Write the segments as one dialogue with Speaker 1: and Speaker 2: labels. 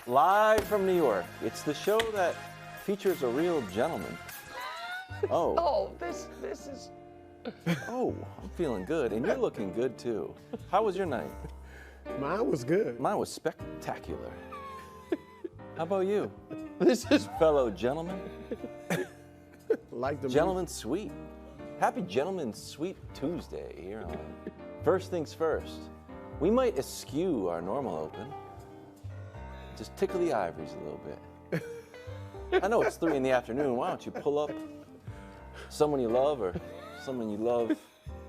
Speaker 1: Live from New York. It's the show that features a real gentleman. Oh.
Speaker 2: Oh, this is.
Speaker 1: Oh, I'm feeling good, and you're looking good too. How was your night?
Speaker 3: Mine was good.
Speaker 1: Mine was spectacular. How about you,
Speaker 2: This is.
Speaker 1: fellow gentlemen?
Speaker 3: Like the
Speaker 1: Gentlemen Sweep. Happy Gentlemen Sweep Tuesday here on First Things First. We might eschew our normal open. Just tickle the ivories a little bit. I know it's 3 in the afternoon. Why don't you pull up someone you love or someone you love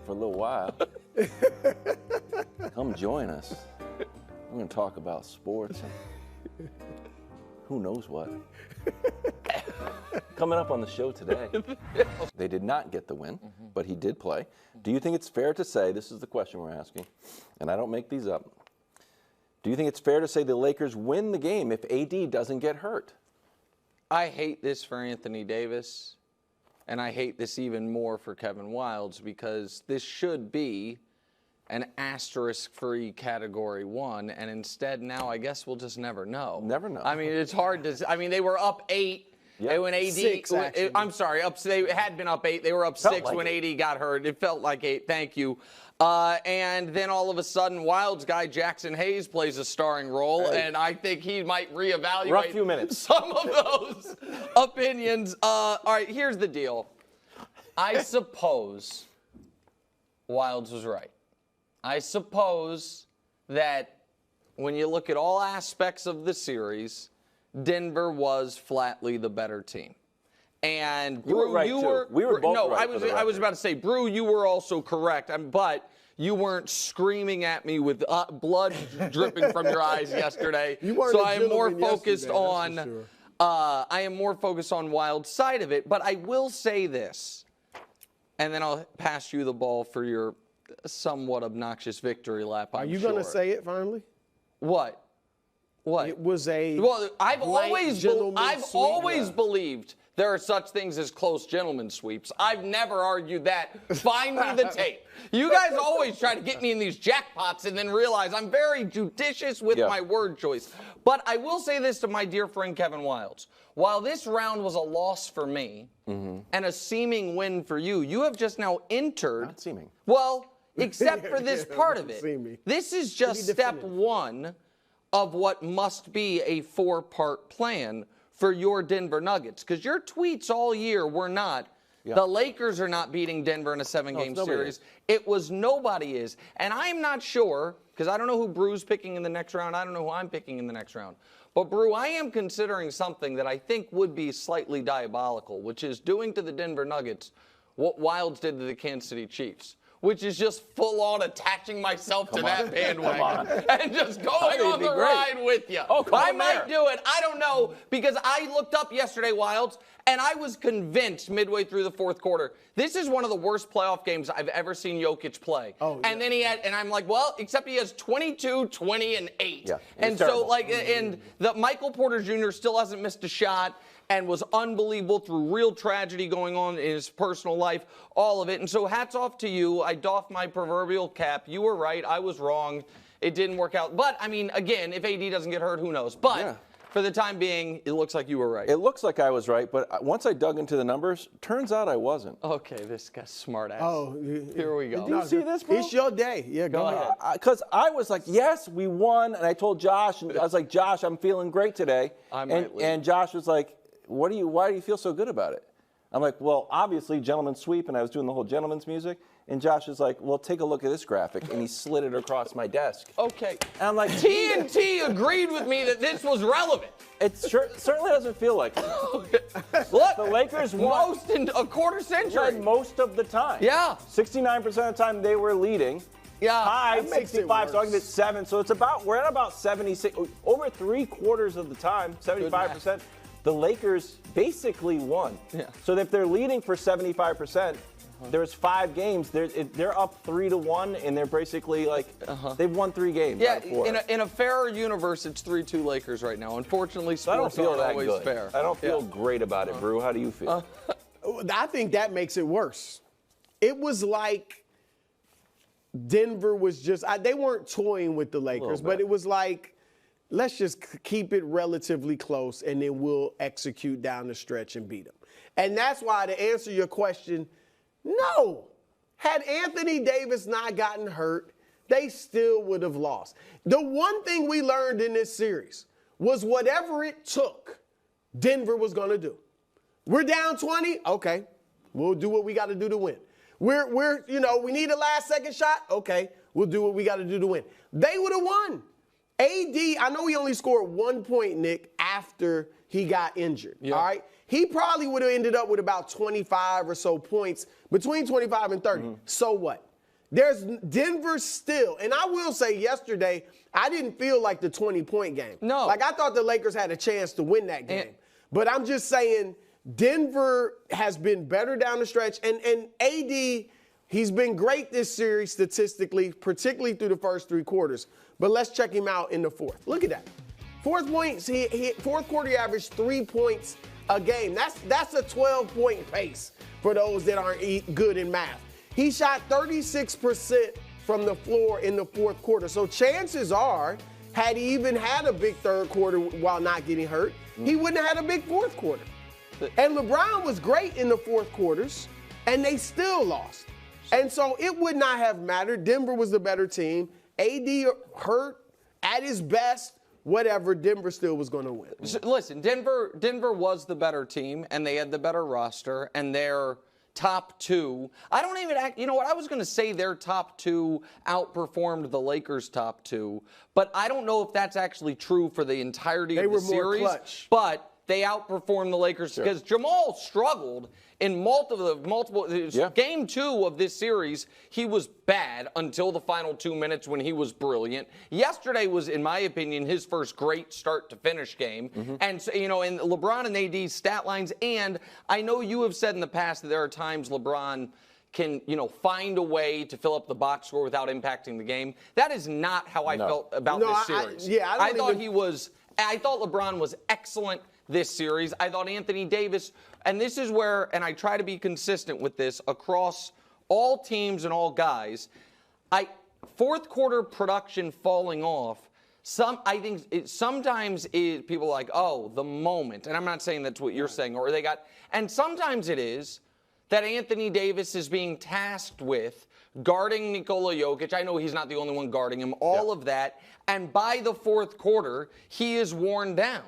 Speaker 1: for a little while? Come join us. We're going to talk about sports and who knows what. Coming up on the show today, they did not get the win, but he did play. Do you think it's fair to say, this is the question we're asking, and I don't make these up, do you think it's fair to say the Lakers win the game if AD doesn't get hurt?
Speaker 2: I hate this for Anthony Davis, and I hate this even more for Kevin Wildes because this should be an asterisk-free Category 1, and instead now I guess we'll just never know.
Speaker 1: Never know.
Speaker 2: I mean, it's hard to. I mean, they were up 8.
Speaker 1: Yep.
Speaker 2: When AD,
Speaker 3: 6, actually.
Speaker 2: I'm sorry, they had been up 8. They were up
Speaker 1: Felt
Speaker 2: 6
Speaker 1: like
Speaker 2: when
Speaker 1: 8.
Speaker 2: AD got hurt. It felt like 8. Thank you. And then all of a sudden, Wilds guy Jackson Hayes plays a starring role, and I think he might reevaluate
Speaker 1: Rough few minutes.
Speaker 2: some of those opinions. All right, here's the deal. I suppose Wilds was right. I suppose that when you look at all aspects of the series, Denver was flatly the better team. And
Speaker 1: You were
Speaker 2: Brew,
Speaker 1: right,
Speaker 2: you
Speaker 1: too.
Speaker 2: were
Speaker 1: We were both
Speaker 2: no,
Speaker 1: right,
Speaker 2: I
Speaker 1: for
Speaker 2: was
Speaker 1: the
Speaker 2: I was
Speaker 1: record.
Speaker 2: about to say, Brew, you were also correct. But you weren't screaming at me with blood dripping from your eyes yesterday.
Speaker 3: You weren't
Speaker 2: so
Speaker 3: a
Speaker 2: I am more
Speaker 3: gentleman
Speaker 2: focused
Speaker 3: yesterday,
Speaker 2: on
Speaker 3: that's for sure.
Speaker 2: I am more focused on Wild's side of it. But I will say this, and then I'll pass you the ball for your somewhat obnoxious victory lap.
Speaker 3: Are you going to say it finally?
Speaker 2: What? What?
Speaker 3: It was a
Speaker 2: Well, I've
Speaker 3: blank
Speaker 2: always
Speaker 3: gentleman's sweep.
Speaker 2: always believed there are such things as close gentleman sweeps. I've never argued that. Find me the tape. You guys always try to get me in these jackpots and then realize I'm very judicious with
Speaker 1: Yeah.
Speaker 2: my word choice. But I will say this to my dear friend Kevin Wildes. While this round was a loss for me and a seeming win for you, you have just now entered.
Speaker 1: Not seeming.
Speaker 2: Well, except for this
Speaker 3: Yeah,
Speaker 2: part of it.
Speaker 3: seeming.
Speaker 2: This is just
Speaker 3: Pretty
Speaker 2: step
Speaker 3: definitive.
Speaker 2: 1 of what must be a 4-part plan for your Denver Nuggets. Because your tweets all year were not, the Lakers are not beating Denver in a 7-game
Speaker 1: nobody
Speaker 2: series.
Speaker 1: is.
Speaker 2: It was nobody is. And I am not sure, because I don't know who Brew's picking in the next round. I don't know who I'm picking in the next round. But Brew, I am considering something that I think would be slightly diabolical, which is doing to the Denver Nuggets what Wilds did to the Kansas City Chiefs. Which is just full on attaching myself to that bandwagon and just going
Speaker 1: think
Speaker 2: on
Speaker 1: it'd
Speaker 2: the
Speaker 1: be great.
Speaker 2: ride with you.
Speaker 1: Oh, come
Speaker 2: I
Speaker 1: on
Speaker 2: might
Speaker 1: there.
Speaker 2: do it. I don't know, because I looked up yesterday, Wilds, and I was convinced midway through the 4th quarter, this is one of the worst playoff games I've ever seen Jokic play.
Speaker 3: Oh,
Speaker 2: and then and I'm like, well, except he has 22, 20, and 8.
Speaker 1: Yeah,
Speaker 2: and
Speaker 1: it's
Speaker 2: so,
Speaker 1: terrible.
Speaker 2: and the Michael Porter Jr. still hasn't missed a shot and was unbelievable through real tragedy going on in his personal life, all of it. And so hats off to you. I doff my proverbial cap. You were right. I was wrong. It didn't work out. But, I mean, again, if AD doesn't get hurt, who knows? But
Speaker 1: Yeah.
Speaker 2: for the time being, it looks like you were right.
Speaker 1: It looks like I was right, but once I dug into the numbers, turns out I wasn't.
Speaker 2: Okay, this guy's smart ass.
Speaker 3: Oh,
Speaker 2: Here we go.
Speaker 1: Did you see this, bro?
Speaker 3: It's your day. Yeah, go ahead.
Speaker 1: Because I was like, yes, we won, and I told Josh, and I was like, Josh, I'm feeling great today.
Speaker 2: I might leave.
Speaker 1: And Josh was like, why do you feel so good about it? I'm like, well, obviously, gentleman's sweep, and I was doing the whole gentleman's music. And Josh is like, well, take a look at this graphic, and he slid it across my desk.
Speaker 2: Okay.
Speaker 1: And I'm like,
Speaker 2: TNT agreed with me that this was relevant.
Speaker 1: it certainly doesn't feel like it.
Speaker 2: Look,
Speaker 1: The Lakers won.
Speaker 2: most in a quarter century.
Speaker 1: Led most of the time.
Speaker 2: Yeah.
Speaker 1: 69% of the time they were leading.
Speaker 2: Yeah.
Speaker 1: Tied
Speaker 3: That makes it
Speaker 1: 65, so I give it
Speaker 3: worse.
Speaker 1: 7. So we're at about 76, over 3/4 of the time, 75%. The Lakers basically won.
Speaker 2: Yeah.
Speaker 1: So if they're leading for 75%, there's 5 games. They're up 3-1, and they're basically like they've won 3 games.
Speaker 2: Yeah,
Speaker 1: out of 4.
Speaker 2: in a fairer universe, it's 3-2 Lakers right now. Unfortunately,
Speaker 1: So I don't
Speaker 2: sports
Speaker 1: feel
Speaker 2: aren't
Speaker 1: that
Speaker 2: always
Speaker 1: good.
Speaker 2: fair.
Speaker 1: I don't feel
Speaker 2: Yeah.
Speaker 1: great about it, Brew. How do you feel?
Speaker 3: I think that makes it worse. It was like Denver was just, they weren't toying with the Lakers, but
Speaker 1: bit.
Speaker 3: it was like let's just keep it relatively close, and then we'll execute down the stretch and beat them. And that's why, to answer your question, no. Had Anthony Davis not gotten hurt, they still would have lost. The one thing we learned in this series was whatever it took, Denver was going to do. We're down 20, okay, we'll do what we got to do to win. We need a last-second shot, okay, we'll do what we got to do to win. They would have won. AD, I know he only scored 1 point, Nick, after he got injured, all right? He probably would have ended up with about 25 or so points, between 25 and 30. So what? There's Denver still, and I will say yesterday, I didn't feel like the 20-point game.
Speaker 2: No.
Speaker 3: Like, I thought the Lakers had a chance to win that game. But I'm just saying, Denver has been better down the stretch, and AD, he's been great this series statistically, particularly through the first 3 quarters. But let's check him out in the fourth. Look at that. Fourth quarter, he averaged 3 points a game. That's a 12-point pace for those that aren't good in math. He shot 36% from the floor in the fourth quarter. So chances are, had he even had a big third quarter while not getting hurt, he wouldn't have had a big fourth quarter. And LeBron was great in the fourth quarters, and they still lost. And so it would not have mattered. Denver was the better team. AD hurt at his best, whatever, Denver still was going to win.
Speaker 2: So, listen, Denver was the better team, and they had the better roster, and their top 2. I don't even you know what? I was going to say their top 2 outperformed the Lakers' top 2, but I don't know if that's actually true for the entirety of the series. They were more clutch. But they outperformed the Lakers because Jamal struggled in multiple Game 2 of this series. He was bad until the final 2 minutes when he was brilliant. Yesterday was, in my opinion, his first great start to finish game. And so, and LeBron and AD's stat lines. And I know you have said in the past that there are times LeBron can, find a way to fill up the box score without impacting the game. That is not how I felt about this series. I thought LeBron was excellent this series. I thought Anthony Davis, and this is where, and I try to be consistent with this across all teams and all guys, fourth quarter production falling off, I think sometimes people are like, oh, the moment, and I'm not saying that's what you're saying, and sometimes it is that Anthony Davis is being tasked with guarding Nikola Jokic. I know he's not the only one guarding him, all of that, and by the fourth quarter, he is worn down.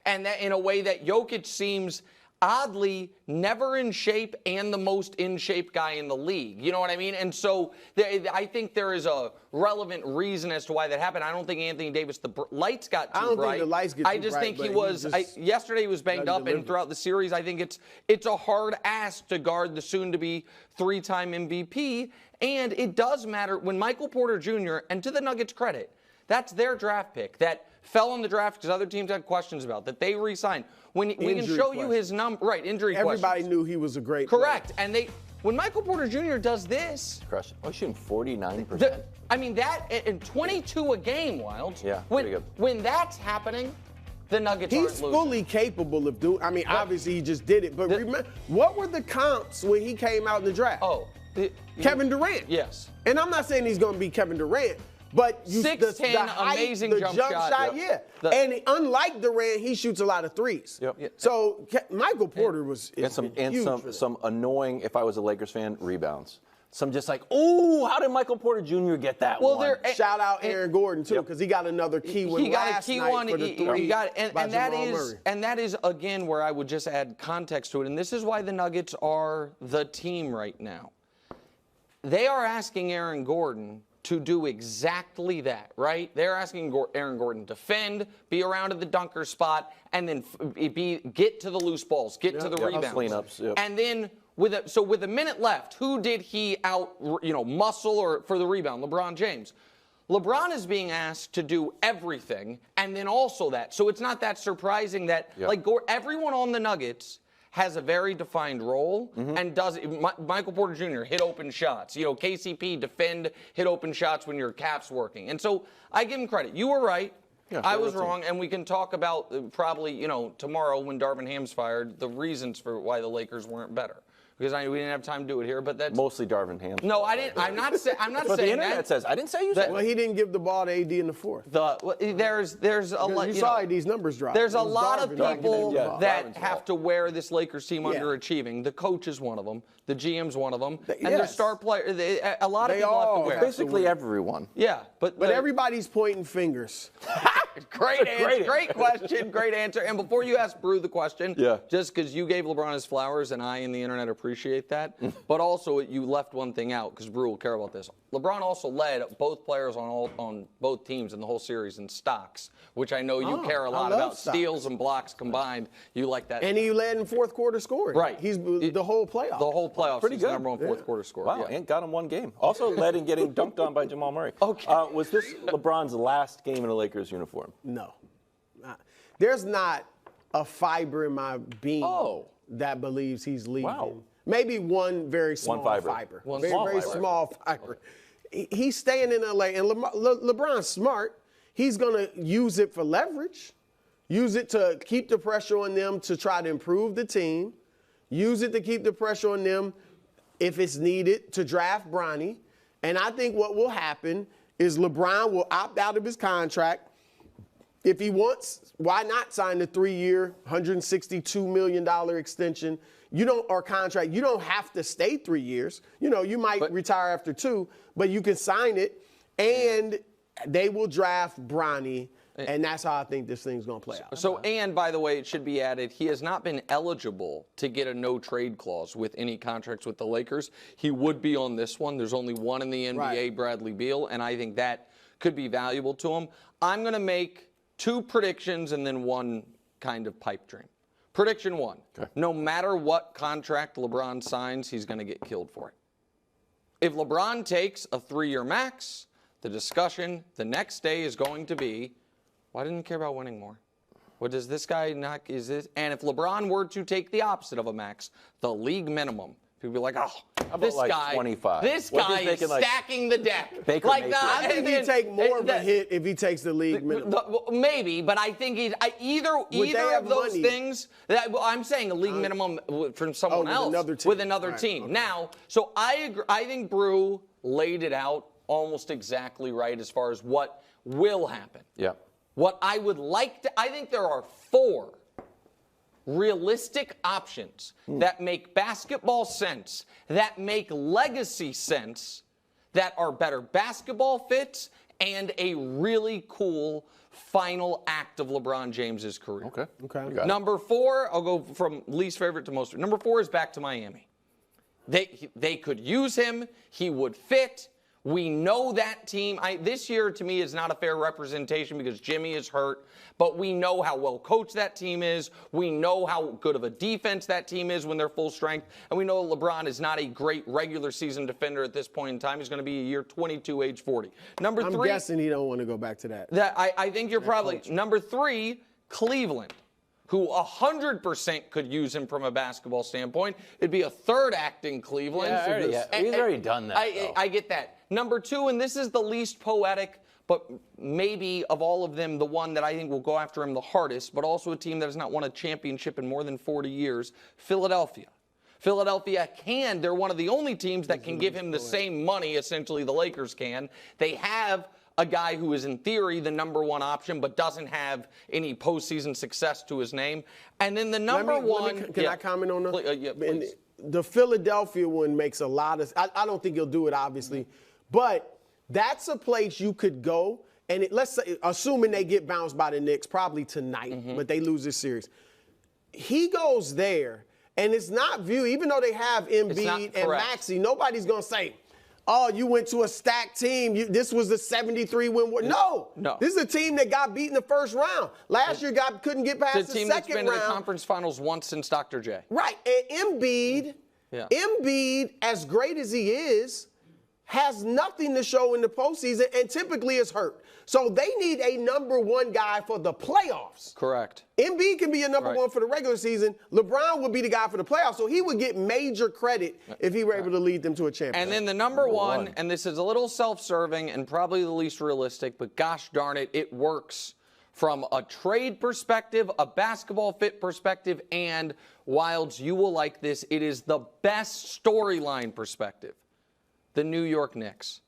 Speaker 2: And that in a way that Jokic seems oddly never in shape and the most in shape guy in the league. You know what I mean? And so I think there is a relevant reason as to why that happened. I don't think Anthony Davis, the lights got too bright.
Speaker 3: I don't think the lights get too bright.
Speaker 2: I just think he was, yesterday he was banged up, and throughout the series, I think it's a hard ask to guard the soon-to-be 3-time MVP. And it does matter when Michael Porter Jr., and to the Nuggets' credit, that's their draft pick that fell in the draft because other teams had questions about, that they re-signed. When we can show you his number, right, injury questions.
Speaker 3: Everybody knew he was a great
Speaker 2: Correct.
Speaker 3: player.
Speaker 2: And when Michael Porter Jr. does this.
Speaker 1: Crush. Oh, shooting 49%.
Speaker 2: That, in 22 a game, Wilds.
Speaker 1: Yeah, pretty good.
Speaker 2: When that's happening, the Nuggets aren't losing.
Speaker 3: He's fully capable of doing, obviously he just did it. But remember, what were the comps when he came out in the draft? Kevin Durant.
Speaker 2: Yes.
Speaker 3: And I'm not saying he's going to be Kevin Durant. But
Speaker 2: 6'10", amazing jump shot.
Speaker 3: And unlike Durant, he shoots a lot of threes. So Michael Porter was
Speaker 1: some annoying, if I was a Lakers fan, rebounds. Some just like, oh, how did Michael Porter Jr. get that one?
Speaker 3: Shout out Aaron Gordon too, because he got another key one last night for the three.
Speaker 2: And that is again where I would just add context to it. And this is why the Nuggets are the team right now. They are asking Aaron Gordon to do exactly that, right? They're asking Aaron Gordon to defend, be around at the dunker spot, and then get to the loose balls, get to the rebounds.
Speaker 1: Cleanups,
Speaker 2: and then with a minute left, who did he muscle or for the rebound? LeBron James. LeBron is being asked to do everything, and then also that. So it's not that surprising that everyone on the Nuggets has a very defined role and does it. Michael Porter Jr. hit open shots. KCP defend, hit open shots when your cap's working. And so I give him credit. You were right. Yeah, I was wrong, and we can talk about probably, tomorrow when Darvin Ham's fired, the reasons for why the Lakers weren't better. because we didn't have time to do it here. But that's
Speaker 1: Mostly Darvin Ham.
Speaker 2: no, I didn't. I'm not saying. I'm not
Speaker 1: But the
Speaker 2: saying
Speaker 1: internet
Speaker 2: that.
Speaker 1: says, I didn't say you said
Speaker 3: Well, he didn't give the ball to AD in the fourth.
Speaker 2: There's a lot.
Speaker 3: You saw these numbers drop.
Speaker 2: There's
Speaker 3: It
Speaker 2: a
Speaker 3: was
Speaker 2: lot of
Speaker 3: Darvin not
Speaker 2: people
Speaker 3: giving the ball.
Speaker 2: that
Speaker 1: Darvin's
Speaker 2: have
Speaker 1: fault.
Speaker 2: to wear this Lakers team
Speaker 3: Yeah.
Speaker 2: underachieving. The coach is one of them. The GM's one of them. And their
Speaker 3: Yes.
Speaker 2: star player. A lot of
Speaker 3: They
Speaker 2: people have
Speaker 3: all
Speaker 2: to wear.
Speaker 3: have to
Speaker 1: basically
Speaker 3: win.
Speaker 1: everyone.
Speaker 2: Yeah, but
Speaker 3: Everybody's pointing fingers.
Speaker 2: Great answer.
Speaker 1: Great
Speaker 2: Great question. Great answer. And before you ask Brew the question,
Speaker 1: Yeah.
Speaker 2: just because you gave LeBron his flowers, and I and the internet appreciate that, but also you left one thing out because Brew will care about this. LeBron also led both players on both teams in the whole series in stocks, which I know you care a lot
Speaker 3: love
Speaker 2: about.
Speaker 3: stocks.
Speaker 2: Steals and blocks combined, you like that.
Speaker 3: And he led in fourth quarter scoring.
Speaker 2: Right.
Speaker 3: He's the whole playoff.
Speaker 2: The whole playoffs.
Speaker 1: Pretty
Speaker 2: He's
Speaker 1: good.
Speaker 2: number one fourth quarter scorer.
Speaker 1: Wow,
Speaker 2: Yeah.
Speaker 1: and got him one game. Also led in getting dunked on by Jamal Murray.
Speaker 2: Okay.
Speaker 1: Was this LeBron's last game in a Lakers uniform?
Speaker 3: No. There's not a fiber in my being that believes he's leaving.
Speaker 1: Wow.
Speaker 3: Maybe one very small
Speaker 1: fiber.
Speaker 2: One
Speaker 3: very,
Speaker 2: small
Speaker 3: very
Speaker 2: fiber.
Speaker 3: small fiber. He's staying in LA, and LeBron's smart. He's going to use it for leverage, use it to keep the pressure on them to try to improve the team, use it to keep the pressure on them if it's needed to draft Bronny. And I think what will happen is LeBron will opt out of his contract. If he wants, why not sign the 3-year, $162 million extension? Or contract. You don't have to stay 3 years. You might retire after 2, but you can sign it, and they will draft Bronny, and that's how I think this thing's going to play out.
Speaker 2: So, and by the way, it should be added, he has not been eligible to get a no-trade clause with any contracts with the Lakers. He would be on this one. There's only one in the NBA,
Speaker 3: Right.
Speaker 2: Bradley Beal, and I think that could be valuable to him. I'm going to make 2 predictions and then one kind of pipe dream. Prediction 1, no matter what contract LeBron signs, he's going to get killed for it. If LeBron takes a 3-year max, the discussion the next day is going to be, why didn't he care about winning more? What does this guy not, is this? And if LeBron were to take the opposite of a max, the league minimum, people be like, this
Speaker 1: like
Speaker 2: guy,
Speaker 1: 25?
Speaker 2: this
Speaker 1: What if
Speaker 2: guy
Speaker 1: he's
Speaker 2: is
Speaker 1: making, like,
Speaker 2: stacking the deck.
Speaker 1: Baker
Speaker 2: like
Speaker 1: Mayfield?
Speaker 3: I think he'd take more of a hit if he takes the league minimum.
Speaker 2: Maybe, but I think either
Speaker 3: they have
Speaker 2: of those
Speaker 3: money?
Speaker 2: things. I'm saying a league minimum from someone
Speaker 3: with
Speaker 2: else
Speaker 3: another team.
Speaker 2: with another
Speaker 3: Right,
Speaker 2: team.
Speaker 3: okay.
Speaker 2: Now, so I agree. I think Brew laid it out almost exactly right as far as what will happen.
Speaker 1: Yeah.
Speaker 2: What I would like to, I think there are 4 realistic options that make basketball sense, that make legacy sense, that are better basketball fits and a really cool final act of LeBron James's career.
Speaker 3: Okay.
Speaker 2: Number 4, I'll go from least favorite to most. Number 4 is back to Miami. They could use him. He would fit. We know that team. This year, to me, is not a fair representation because Jimmy is hurt, but we know how well coached that team is. We know how good of a defense that team is when they're full strength, and we know LeBron is not a great regular season defender at this point in time. He's going to be a year 22, age 40. Number 3.
Speaker 3: I'm guessing he don't want to go back to that.
Speaker 2: I think you're probably number 3, Cleveland, who 100% could use him from a basketball standpoint. It'd be a third act in Cleveland.
Speaker 1: He's already done that.
Speaker 2: I get that. Number 2, and this is the least poetic, but maybe of all of them, the one that I think will go after him the hardest, but also a team that has not won a championship in more than 40 years, Philadelphia. Philadelphia they're one of the only teams that can give him the same money, essentially, the Lakers can. They have a guy who is, in theory, the number 1 option, but doesn't have any postseason success to his name. And then the number 1.
Speaker 3: Can I comment on that?
Speaker 2: Yeah, please.
Speaker 3: The Philadelphia one makes a lot of. I don't think he'll do it, obviously, but that's a place you could go. And let's say, assuming they get bounced by the Knicks, probably tonight, but they lose this series. He goes there, and it's not viewed, even though they have Embiid and Maxey, nobody's going to say, oh, you went to a stacked team. This was the 73-win war. No. This is a team that got beat in the first round. Last year couldn't get past the second round.
Speaker 2: It's a team that's been to the conference finals once since Dr. J.
Speaker 3: Right. And Embiid, as great as he is, has nothing to show in the postseason and typically is hurt. So they need a number 1 guy for the playoffs.
Speaker 2: Correct.
Speaker 3: Embiid can be a number 1 for the regular season. LeBron would be the guy for the playoffs. So he would get major credit if he were able to lead them to a championship.
Speaker 2: And then the number 1, and this is a little self-serving and probably the least realistic, but gosh darn it, it works from a trade perspective, a basketball fit perspective, and Wilds, you will like this. It is the best storyline perspective. The New York Knicks.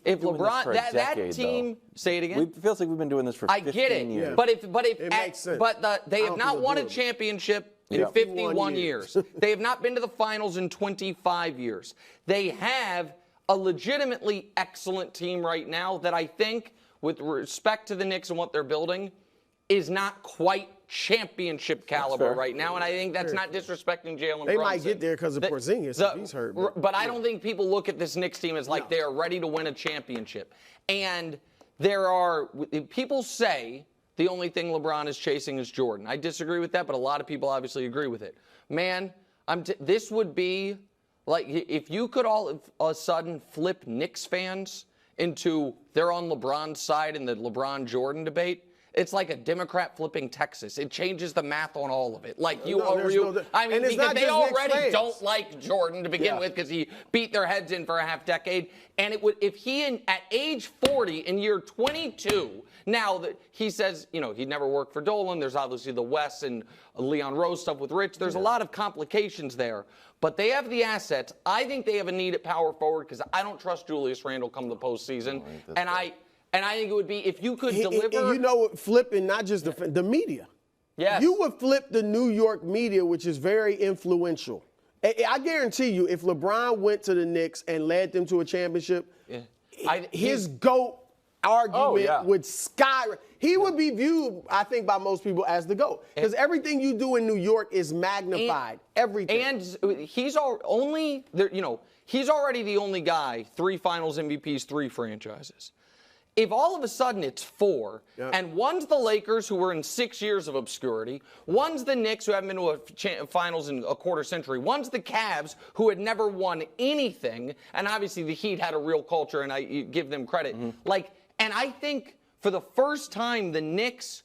Speaker 1: If LeBron,
Speaker 2: that team, say it again.
Speaker 1: It feels like we've been doing this for 15 years.
Speaker 2: I get it,
Speaker 3: years.
Speaker 2: but if
Speaker 3: It makes sense.
Speaker 2: they have not won a championship in 51 years. They have not been to the finals in 25 years. They have a legitimately excellent team right now that I think, with respect to the Knicks and what they're building, is not quite championship caliber right now, and I think that's not disrespecting Jalen Brunson.
Speaker 3: They might get there because of Porzingis if he's hurt.
Speaker 2: But I don't think people look at this Knicks team as like they are ready to win a championship. And there are people say the only thing LeBron is chasing is Jordan. I disagree with that, but a lot of people obviously agree with it. Man, this would be like if you could all of a sudden flip Knicks fans into they're on LeBron's side in the LeBron-Jordan debate. It's like a Democrat flipping Texas. It changes the math on all of it. Like I mean, because they already don't like Jordan to begin with because he beat their heads in for a half decade. And it would, if he at age 40 in year 22, now that he says, he'd never worked for Dolan. There's obviously the Wes and Leon Rose stuff with Rich. There's a lot of complications there. But they have the assets. I think they have a need at power forward because I don't trust Julius Randle come the postseason. And I think it would be if you could deliver.
Speaker 3: Flipping not just the media.
Speaker 2: Yes.
Speaker 3: You would flip the New York media, which is very influential. I guarantee you, if LeBron went to the Knicks and led them to a championship, his GOAT argument would skyrocket. He would be viewed, I think, by most people as the GOAT. Because everything you do in New York is magnified. Everything.
Speaker 2: And he's already the only guy, 3 finals MVPs, 3 franchises. If all of a sudden it's 4, and one's the Lakers, who were in 6 years of obscurity, one's the Knicks, who haven't been to a finals in a quarter century, one's the Cavs, who had never won anything, and obviously the Heat had a real culture, and I give them credit. And I think for the first time, the Knicks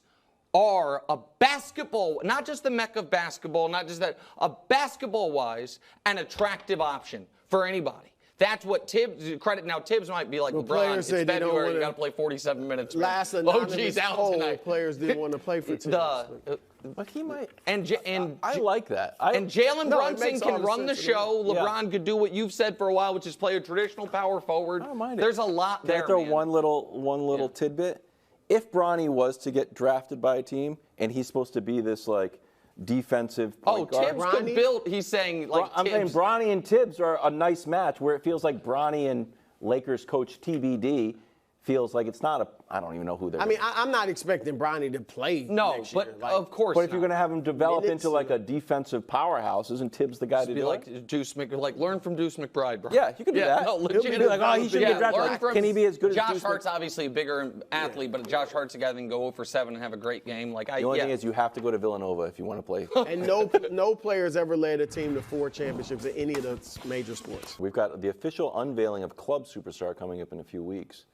Speaker 2: are a basketball, not just the mecca of basketball, not just that, a basketball-wise, an attractive option for anybody. That's what Tibbs credit. Now Tibbs might be like LeBron. It's February. You got to play 47 minutes.
Speaker 3: Last anonymous poll, players didn't want to play for Tibbs.
Speaker 1: But he might.
Speaker 2: And
Speaker 1: I like that.
Speaker 2: And Jalen Brunson can run the show. LeBron could do what you've said for a while, which is play a traditional power forward.
Speaker 1: I don't mind it.
Speaker 2: There's a lot there.
Speaker 1: Can I throw one little tidbit? If Bronny was to get drafted by a team and he's supposed to be this defensive point guard.
Speaker 2: Tibbs could build. He's saying
Speaker 1: I'm saying Bronny and Tibbs are a nice match where it feels like Bronny and Lakers coach TBD feels like it's not I don't even know who they're.
Speaker 3: I'm not expecting Bronny to play.
Speaker 2: No,
Speaker 3: next
Speaker 2: but
Speaker 3: year.
Speaker 2: of course.
Speaker 1: But if you're going to have him develop into a defensive powerhouse, isn't Tibbs the guy to do it?
Speaker 2: Deuce learn from Deuce McBride, bro.
Speaker 1: Yeah, you can do that.
Speaker 2: No,
Speaker 1: legit. He'll be like, he shouldn't get drafted. Can he be as good as
Speaker 2: Josh Hart's? Obviously a bigger athlete, but Josh Hart's a guy that can go 0-for-7 and have a great game.
Speaker 1: The only thing is you have to go to Villanova if you want to play.
Speaker 3: And no player's ever led a team to 4 championships in any of the major sports.
Speaker 1: We've got the official unveiling of Club Superstar coming up in a few weeks.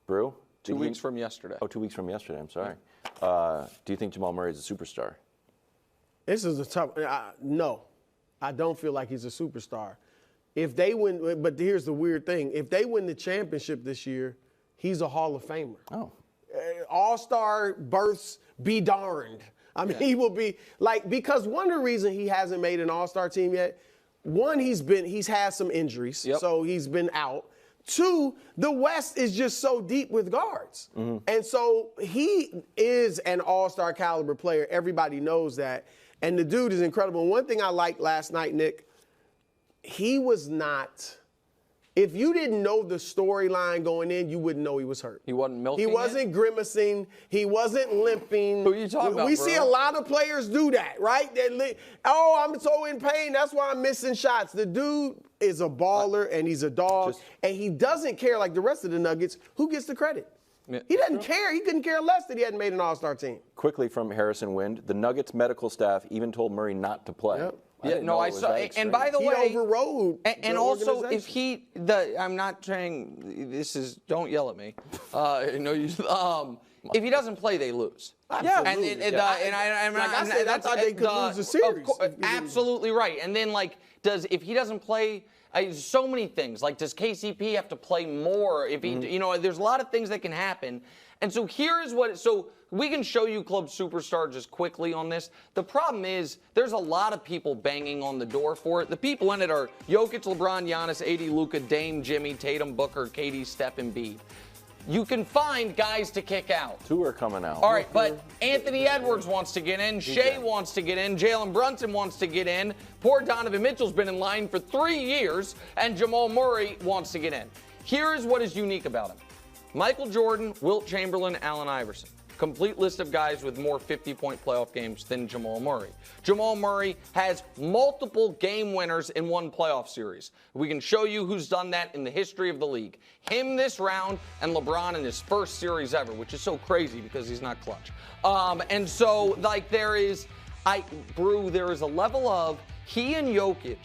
Speaker 1: Brew?
Speaker 2: 2 weeks from yesterday.
Speaker 1: Oh, 2 weeks from yesterday. I'm sorry. Do you think Jamal Murray is a superstar?
Speaker 3: This is a tough. No, I don't feel like he's a superstar. If they win, but here's the weird thing: if they win the championship this year, he's a Hall of Famer.
Speaker 1: Oh,
Speaker 3: All-Star berths be darned. He will be because one of the reasons he hasn't made an All-Star team yet, one, he's had some injuries, so he's been out. 2, the West is just so deep with guards. And so he is an all-star caliber player. Everybody knows that. And the dude is incredible. One thing I liked last night, Nick, he was not – if you didn't know the storyline going in, you wouldn't know he was hurt.
Speaker 2: He wasn't milking
Speaker 3: He wasn't grimacing. He wasn't limping.
Speaker 2: Who are you talking about,
Speaker 3: We see a lot of players do that, right? I'm so in pain. That's why I'm missing shots. The dude is a baller, and he's a dog, and he doesn't care like the rest of the Nuggets. Who gets the credit? He doesn't care. He couldn't care less that he hadn't made an All-Star team.
Speaker 1: Quickly from Harrison Wind, the Nuggets medical staff even told Murray not to play.
Speaker 2: I saw. And by the way,
Speaker 3: he overrode.
Speaker 2: And also, if I'm not saying this is. Don't yell at me. If he doesn't play, they lose.
Speaker 3: Absolutely.
Speaker 2: I thought
Speaker 3: they could lose the series.
Speaker 2: Absolutely right. And then if he doesn't play. So many things. Does KCP have to play more? If he, there's a lot of things that can happen. And so here is what. So we can show you Club Superstar just quickly on this. The problem is there's a lot of people banging on the door for it. The people in it are Jokic, LeBron, Giannis, AD, Luka, Dame, Jimmy, Tatum, Booker, KD, Steph, Embiid. You can find guys to kick out.
Speaker 1: 2 are coming out.
Speaker 2: All right, but Anthony Edwards wants to get in. Shea wants to get in. Jalen Brunson wants to get in. Poor Donovan Mitchell's been in line for 3 years, and Jamal Murray wants to get in. Here is what is unique about him. Michael Jordan, Wilt Chamberlain, Allen Iverson. Complete list of guys with more 50-point playoff games than Jamal Murray. Jamal Murray has multiple game winners in one playoff series. We can show you who's done that in the history of the league. Him this round and LeBron in his first series ever, which is so crazy because he's not clutch. And so, like, there is a level of he and Jokic,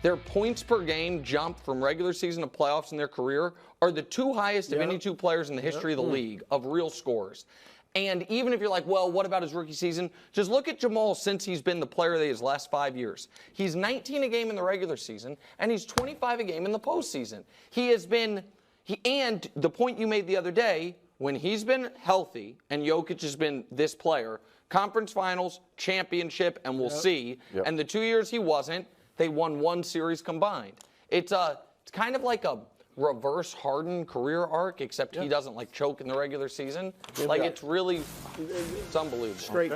Speaker 2: their points per game jump from regular season to playoffs in their career are the 2 highest of any 2 players in the history of the league of real scorers. And even if you're like, well, what about his rookie season? Just look at Jamal since he's been the player of his last 5 years. He's 19 a game in the regular season, and he's 25 a game in the postseason. And the point you made the other day, when he's been healthy and Jokic has been this player, conference finals, championship, and we'll see. And the 2 years he wasn't, they won 1 series combined. It's kind of like a reverse Harden career arc, except he doesn't like choke in the regular season. Like it's unbelievable.
Speaker 3: Straight